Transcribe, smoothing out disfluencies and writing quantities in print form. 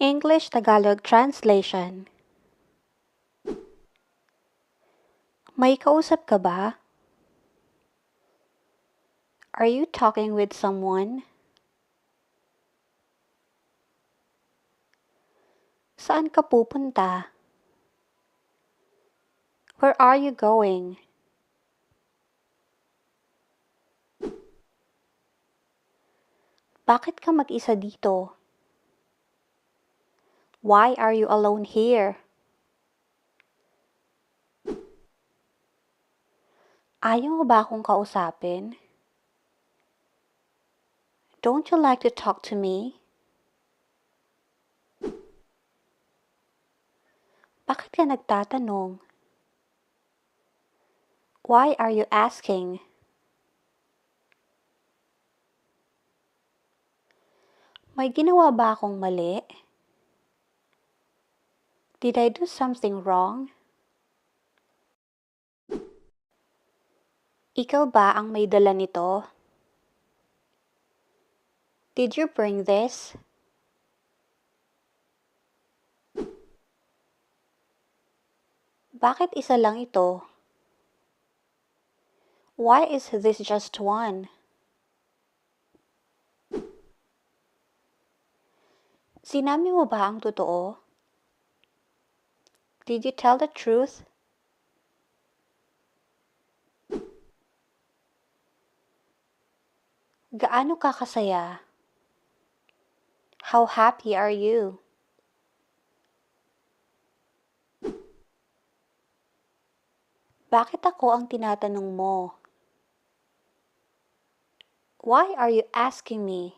English-Tagalog translation. May kausap ka ba? Are you talking with someone? Saan ka pupunta? Where are you going? Bakit ka mag-isa dito? Why are you alone here? Ayaw mo ba akong kausapin? Don't you like to talk to me? Bakit ka nagtatanong? Why are you asking? May ginawa ba akong mali? Did I do something wrong? Ikaw ba ang may dala nito? Did you bring this? Bakit isa lang ito? Why is this just one? Sinabi mo ba ang totoo? Did you tell the truth? Gaano ka kasaya? How happy are you? Bakit ako ang tinatanong mo? Why are you asking me?